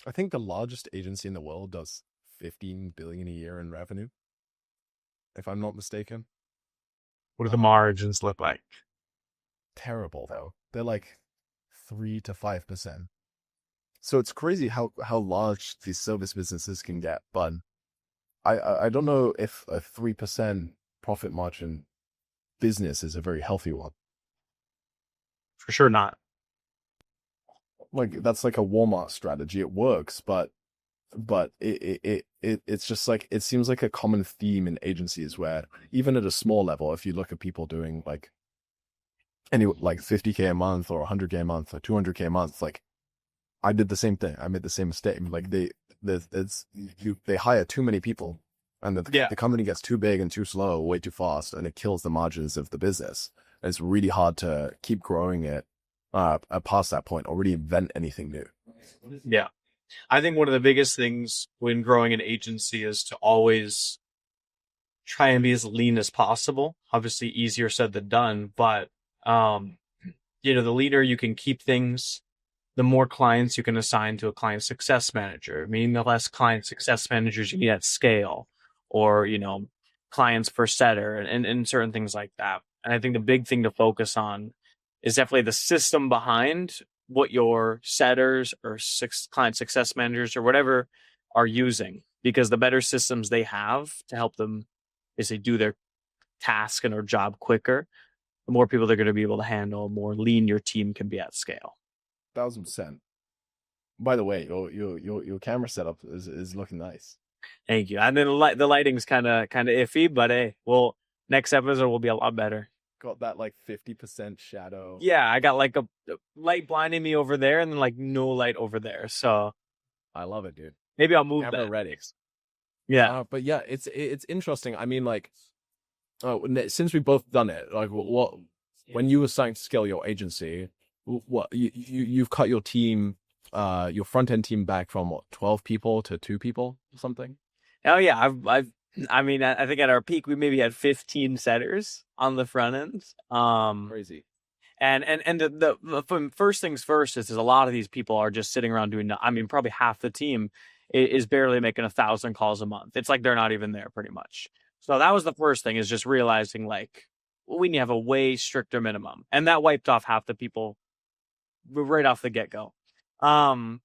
I think the largest agency in the world does 15 billion a year in revenue, if I'm not mistaken. What do the Uh, margins look like? Terrible though. They're like 3 to 5%. So it's crazy how large these service businesses can get. But I don't know if a 3% profit margin business is a very healthy one. For sure not. Like that's like a Walmart strategy. It works, but it's just like it seems like a common theme in agencies where even at a small level, if you look at people doing like any like 50K a month or 100K a month or 200K a month, like I did the same thing. I made the same mistake. Like they hire too many people, and Yeah. the company gets too big and too slow, way too fast, and it kills the margins of the business. And it's really hard to keep growing it past that point or really invent anything new. Yeah. I think one of the biggest things when growing an agency is to always try and be as lean as possible. Obviously, easier said than done, but um, the leaner you can keep things, the more clients you can assign to a client success manager, meaning the less client success managers you need at scale, or clients per setter, and certain things like that. And I think the big thing to focus on is definitely the system behind what your setters or client success managers or whatever are using, because the better systems they have to help them is they do their task and their job quicker, the more people they're going to be able to handle, more lean your team can be at scale. 1,000%. By the way, your camera setup is looking nice. Thank you. And then the lighting's kind of iffy, but hey, well, next episode will be a lot better. Got that like 50% shadow. Yeah, I got like a light blinding me over there, and then like no light over there. So I love it, dude. maybe I'll move Camera that. ready. Yeah. But yeah, it's interesting. I mean, like, since we've both done it, like, what when you were starting to scale your agency, what you've cut your team, your front end team back from what 12 people to 2 people or something? Oh yeah, I mean, I think at our peak we maybe had 15 setters on the front end. Crazy. And the first things first is a lot of these people are just sitting around doing. I mean, probably half the team is barely making 1,000 calls a month. It's like they're not even there, pretty much. So that was the first thing, is just realizing like we need to have a way stricter minimum, and that wiped off half the people right off the get go. Um,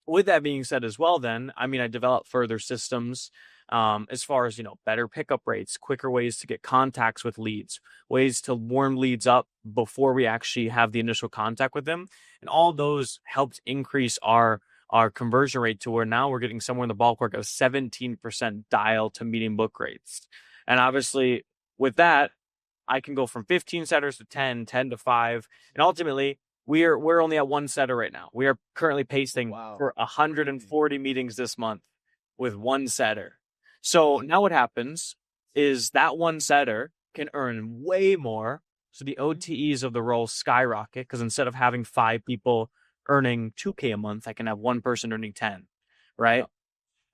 with that being said as well, then I mean, I developed further systems, as far as better pickup rates, quicker ways to get contacts with leads, ways to warm leads up before we actually have the initial contact with them, and all those helped increase our conversion rate to where now we're getting somewhere in the ballpark of 17% dial to meeting book rates. And obviously with that, I can go from 15 setters to 10, 10 to 5, and ultimately we're only at one setter right now. We are currently pacing Wow. for 140 meetings this month with one setter. So now what happens is that one setter can earn way more. So the OTEs of the role skyrocket, because instead of having 5 people earning 2K a month, I can have one person earning 10, right? Yeah.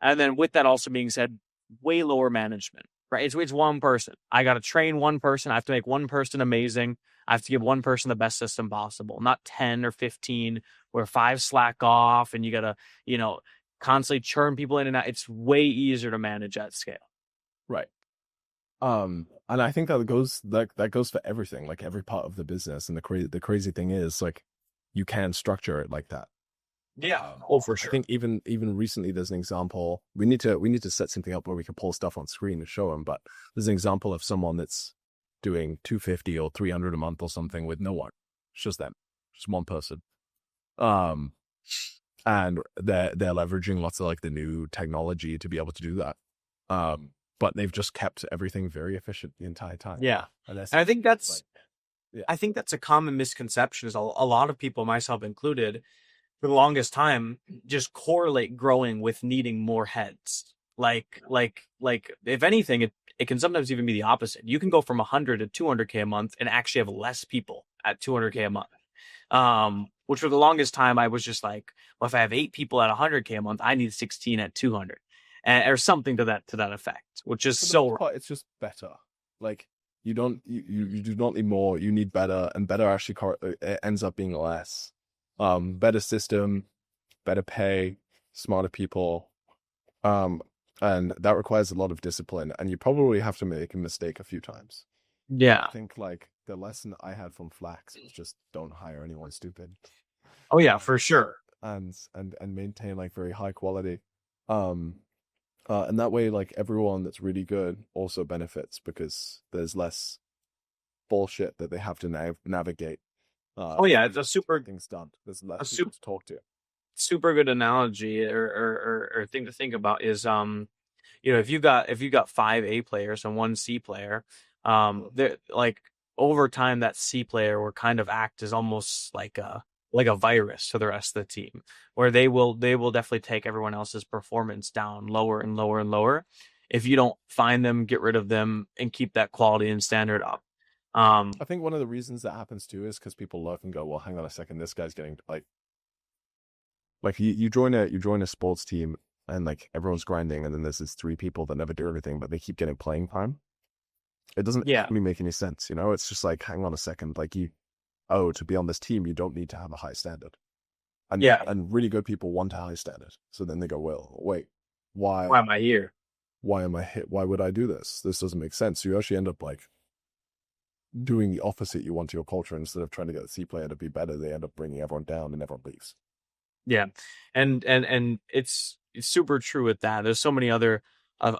And then with that also being said, way lower management, right? It's one person. I got to train one person. I have to make one person amazing. I have to give one person the best system possible, not 10 or 15 where 5 slack off and you got to, constantly churn people in and out. It's way easier to manage at scale. Right. And I think that goes for everything, like every part of the business. And the crazy thing is, like, you can structure it like that. Yeah. Oh, for I sure. think even recently there's an example. We need to set something up where we can pull stuff on screen and show them. But there's an example of someone that's doing 250 or 300 a month or something with no one. It's just them, just one person. Um, and they're leveraging lots of like the new technology to be able to do that. But they've just kept everything very efficient the entire time. Yeah. And that's And I think that's like, yeah, I think that's a common misconception, is a lot of people, myself included, for the longest time, just correlate growing with needing more heads. Like if anything, it can sometimes even be the opposite. You can go from 100 to 200K a month and actually have less people at 200K a month. Which for the longest time, I was just like, well, if I have 8 people at 100K a month, I need 16 at 200, or something to that effect, which is for the most so. part, it's just better. Like you do not need more. You need better, and better actually it ends up being less. Better system, better pay, smarter people, um, and that requires a lot of discipline, and you probably have to make a mistake a few times. I Yeah. think like the lesson I had from Flax was just don't hire anyone stupid, Oh yeah, uh, for sure. and maintain like very high quality, um, and that way like everyone that's really good also benefits because there's less bullshit that they have to navigate Oh yeah, to it's get things done. There's a less people super to talk to. super good analogy or thing to think about is if you got 5 A players and 1 C player, they're like over time that C player will kind of act as almost like a virus to the rest of the team, where they will definitely take everyone else's performance down lower and lower and lower. If you don't find them, get rid of them, and keep that quality and standard up. I think one of the reasons that happens too is because people look and go, well, hang on a second, this guy's getting like you join a sports team and like everyone's grinding and then there's these three people that never do everything, but they keep getting playing time. It doesn't Yeah, really make any sense, you know? It's just like, hang on a second, like oh, to be on this team, you don't need to have a high standard. And yeah. and really good people want a high standard. So then they go, well, wait, Why why am I here? why am I hit? Why would I do this? This doesn't make sense. You actually end up like doing the opposite you want to your culture. Instead of trying to get the C player to be better, they end up bringing everyone down and everyone leaves. Yeah, and it's super true with that. There's so many other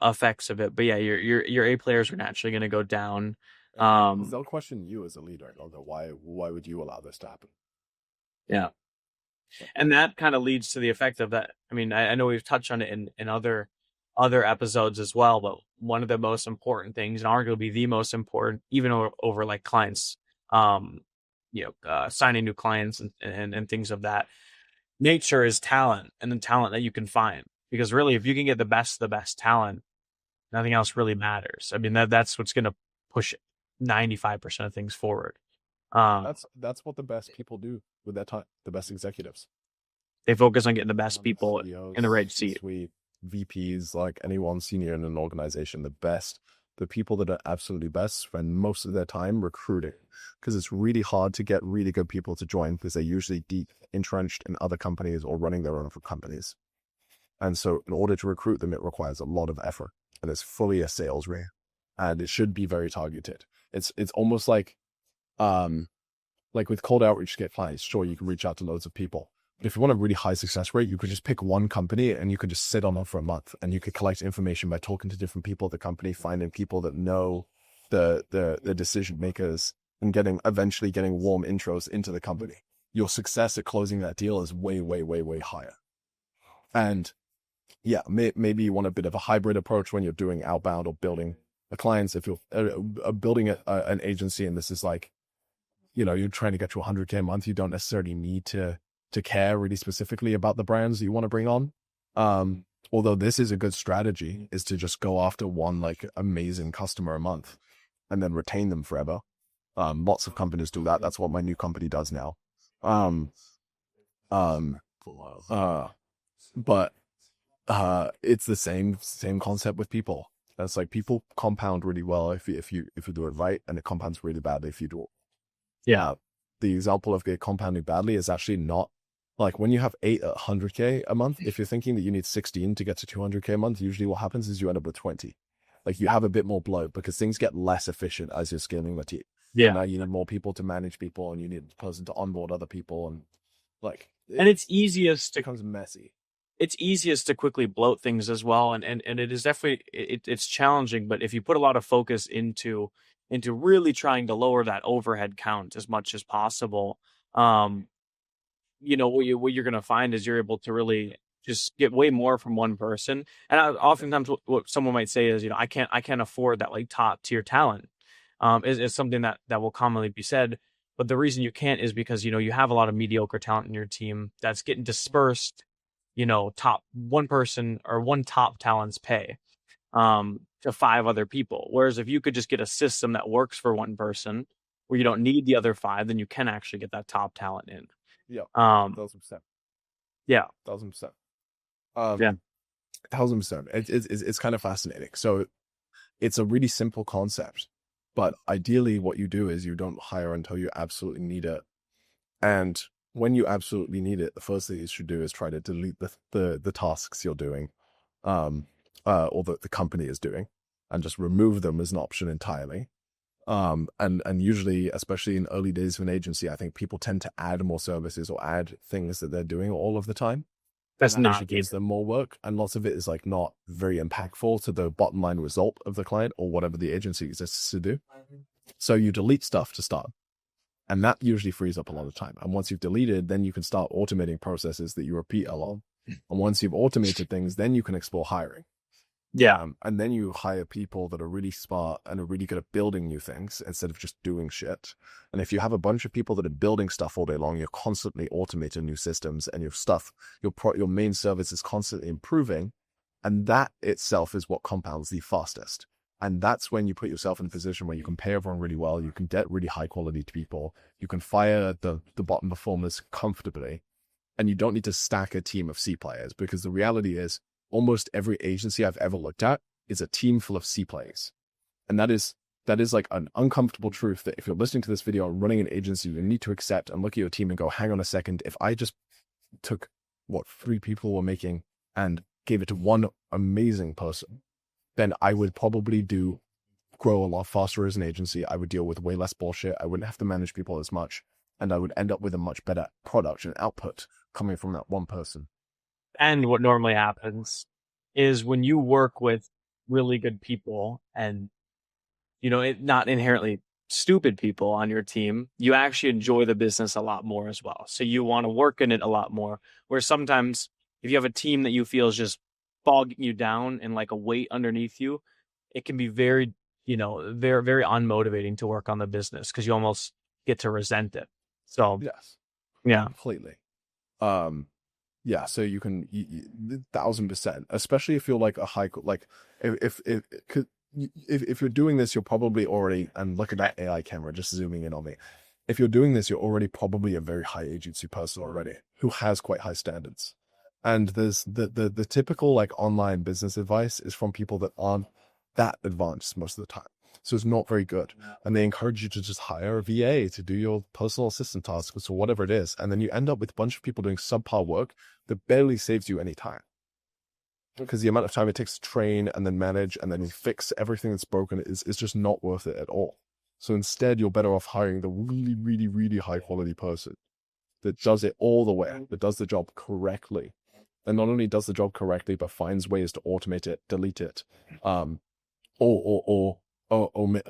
effects of it, but yeah, your A players are naturally going to go down. And Um, they'll question you as a leader. They'll go, why would you allow this to happen? yeah, and that kind of leads to the effect of that. I mean, I know we've touched on it in other episodes as well, but one of the most important things, and arguably the most important, even over like clients, um, signing new clients and things of that nature is talent, and the talent that you can find. Because really, if you can get the best talent, nothing else really matters. I mean, that's what's going to push 95% of things forward. Um, That's what the best people do with their time. The best executives, they focus on getting the best people in the CEOs, right seat. C-suite, VPs, like anyone senior in an organization, the people that are absolutely best spend most of their time recruiting because it's really hard to get really good people to join because they're usually deep entrenched in other companies or running their own companies. And so in order to recruit them, it requires a lot of effort and it's fully a sales rate and it should be very targeted. It's almost um, like with cold outreach to get clients, sure, you can reach out to loads of people. But if you want a really high success rate, you could just pick one company and you could just sit on it for a month and you could collect information by talking to different people at the company, finding people that know the decision makers and eventually getting warm intros into the company. Your success at closing that deal is way, way, way, way higher. And yeah, maybe you want a bit of a hybrid approach when you're doing outbound or building a clients. If you're building an agency and this is like, you're trying to get to 100K a month, you don't necessarily need to care really specifically about the brands you want to bring on. Although this is a good strategy, is to just go after one like amazing customer a month and then retain them forever. Lots of companies do that. That's what my new company does now. Um, um, uh, but it's the same concept with people. It's like people compound really well if you do it right, and it compounds really badly if you do. Yeah, Uh, the example of it compounding badly is actually not like when you have 8 at 100K a month. If you're thinking that you need 16 to get to 200K a month, usually what happens is you end up with 20. Like you have a bit more bloat because things get less efficient as you're scaling the team. So yeah, now you need more people to manage people, and you need a person to onboard other people, and like and it becomes messy. it's easiest to quickly bloat things as well, and it is definitely it's challenging. But if you put a lot of focus into really trying to lower that overhead count as much as possible, um, what you're going to find is you're able to really just get way more from one person. And oftentimes what someone might say is, I can't afford that like top tier talent. Is something that will commonly be said. But the reason you can't is because you have a lot of mediocre talent in your team that's getting dispersed, top one person or one top talent's pay to 5 other people. Whereas if you could just get a system that works for one person where you don't need the other 5, then you can actually get that top talent in. Yeah, Um, 1,000%. yeah, 1,000%. yeah, 1,000%. It's kind of fascinating. So it's a really simple concept, but ideally what you do is you don't hire until you absolutely need it. And when you absolutely need it, the first thing you should do is try to delete the tasks you're doing, or the company is doing, and just remove them as an option entirely. And usually, especially in early days of an agency, I think people tend to add more services or add things that they're doing all of the time. That's That not actually gives them more work, and lots of it is like not very impactful to the bottom line result of the client or whatever the agency exists to do. So you delete stuff to start, and that usually frees up a lot of time. And once you've deleted, then you can start automating processes that you repeat a lot. And once you've automated things, then you can explore hiring. Yeah. And then you hire people that are really smart and are really good at building new things instead of just doing shit. And if you have a bunch of people that are building stuff all day long, you're constantly automating new systems, and your main service is constantly improving. And that itself is what compounds the fastest. And that's when you put yourself in a position where you can pay everyone really well, you can get really high quality to people, you can fire the bottom performers comfortably, and you don't need to stack a team of C players, because the reality is almost every agency I've ever looked at is a team full of C players. And that is like an uncomfortable truth that if you're listening to this video and running an agency, you need to accept and look at your team and go, hang on a second, if I just took what 3 people were making and gave it to one amazing person, then I would probably grow a lot faster as an agency. I would deal with way less bullshit. I wouldn't have to manage people as much, and I would end up with a much better product and output coming from that one person. And what normally happens is when you work with really good people and, not inherently stupid people on your team, you actually enjoy the business a lot more as well. So you want to work in it a lot more. Where sometimes if you have a team that you feel is just bogging you down and like a weight underneath you, it can be very, very, very unmotivating to work on the business because you almost get to resent it. So, yes, yeah, completely. Yeah, so you can 1,000%, especially if you're like a high, like if you're doing this, you're probably already, and look at that AI camera just zooming in on me. If you're doing this, you're already probably a very high agency person already who has quite high standards. And there's the typical like online business advice is from people that aren't that advanced most of the time. So it's not very good. And they encourage you to just hire a VA to do your personal assistant tasks or whatever it is. And then you end up with a bunch of people doing subpar work that barely saves you any time. Because the amount of time it takes to train and then manage and then fix everything that's broken is just not worth it at all. So instead, you're better off hiring the really, really, really high quality person that does it all the way, that does the job correctly. And not only does the job correctly, but finds ways to automate it, delete it, or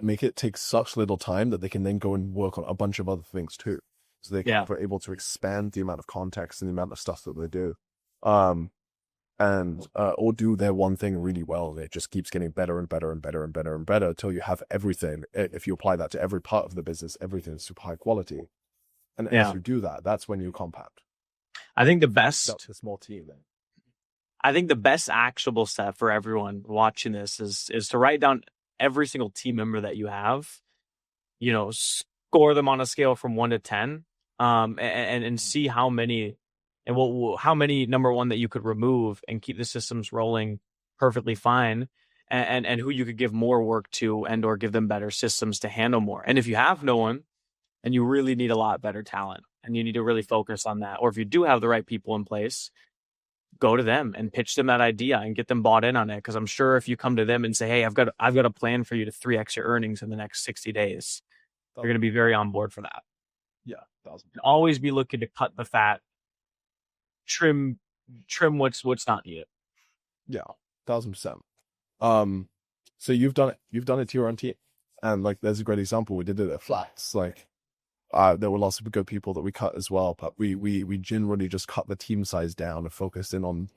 make it take such little time that they can then go and work on a bunch of other things too. So they are able to expand the amount of context and the amount of stuff that they do. Or do their one thing really well. It just keeps getting better and better and better and better and better until you have everything. If you apply that to every part of the business, everything is super high quality. And as you do that, that's when you compound. I think the best, a small team then. I think the best actionable step for everyone watching this is to write down every single team member that you have, score them on a scale from 1 to 10, and see how many, and how many, number one, that you could remove and keep the systems rolling perfectly fine, and who you could give more work to and or give them better systems to handle more. And if you have no one and you really need a lot better talent and you need to really focus on that, or if you do have the right people in place, go to them and pitch them that idea and get them bought in on it. Because I'm sure if you come to them and say, hey, I've got a plan for you to 3x your earnings in the next 60 days, they're going to be very on board for that. Yeah. And always be looking to cut the fat, trim what's not needed. Yeah, 1,000%. So you've done it to your own team. And like, there's a great example. We did it at Flats. Like, there were lots of good people that we cut as well, but we generally just cut the team size down and focused in on,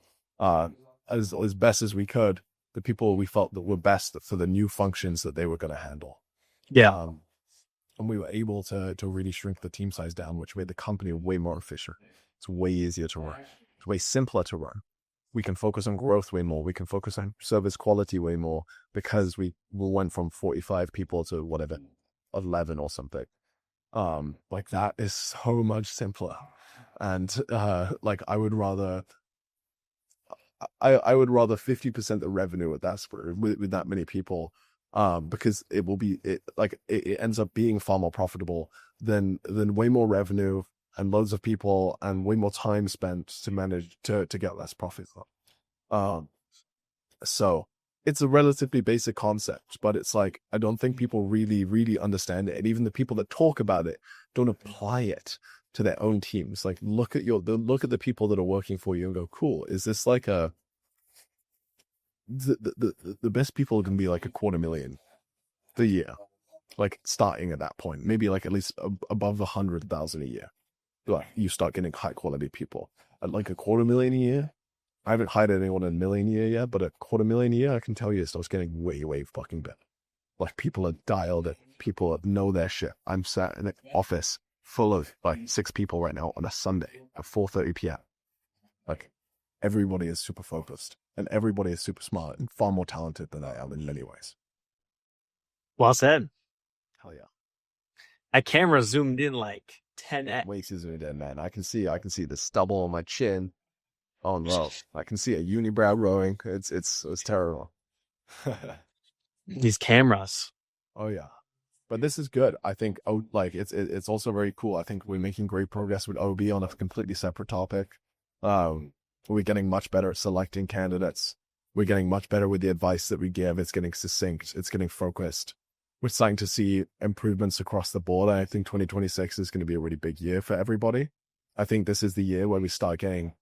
as best as we could, the people we felt that were best for the new functions that they were going to handle. Yeah. And we were able to really shrink the team size down, which made the company way more efficient. It's way easier to run. It's way simpler to run. We can focus on growth way more. We can focus on service quality way more because we went from 45 people to whatever, 11 or something. Like that is so much simpler. And like I would rather 50% the revenue at that with that many people, because it ends up being far more profitable than way more revenue, and loads of people and way more time spent to manage to get less profit. Um, so it's a relatively basic concept, but it's like I don't think people really, really understand it, and even the people that talk about it don't apply it to their own teams. Like look at the people that are working for you and go, cool, is this like the best people can be like $250,000 a year, like starting at that point, maybe like at least above 100,000 a year. Like you start getting high quality people at like $250,000 a year. I haven't hired anyone in a million a year yet, but $250,000 a year, I can tell you, it starts getting way, way fucking better. Like people are dialed in, people know their shit. I'm sat in an office full of like 6 people right now on a Sunday at 4:30 p.m. Like everybody is super focused and everybody is super smart and far more talented than I am in many ways. Well said. Hell yeah. That camera zoomed in like 10x. Way too zoomed in, man. I can see the stubble on my chin. Oh no, I can see a unibrow growing. It's terrible. These cameras. Oh yeah, but this is good. I think like it's also very cool. I think we're making great progress with OB on a completely separate topic. We're getting much better at selecting candidates. We're getting much better with the advice that we give. It's getting succinct. It's getting focused. We're starting to see improvements across the board. I think 2026 is going to be a really big year for everybody. I think this is the year where we start getting,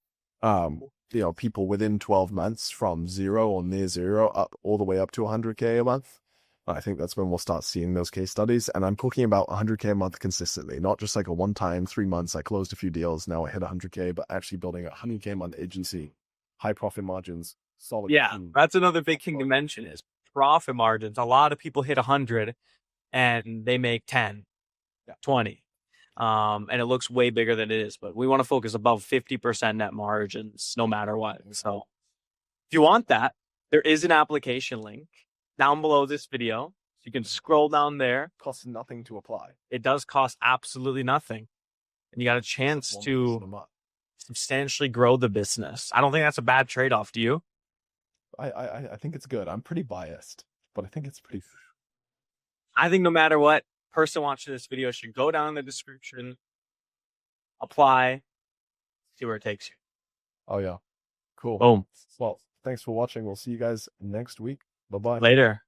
people within 12 months from 0 or near 0 up all the way up to 100K a month. I think that's when we'll start seeing those case studies. And I'm talking about 100K a month consistently, not just like a one-time 3 months. I closed a few deals. Now I hit 100K, but actually building a 100K a month agency, high profit margins, solid. Yeah, that's another big thing to mention is profit margins. A lot of people hit 100 and they make 10, 20. And it looks way bigger than it is, but we want to focus above 50% net margins no matter what. So if you want that, there is an application link down below this video. So you can scroll down there. Costs nothing to apply. It does cost absolutely nothing. And you got a chance to substantially grow the business. I don't think that's a bad trade-off. Do you? I think it's good. I'm pretty biased, but I think it's pretty. I think no matter what, person watching this video should go down in the description, apply, see where it takes you. Oh yeah. Cool. Boom. Well, thanks for watching. We'll see you guys next week. Bye-bye. Later.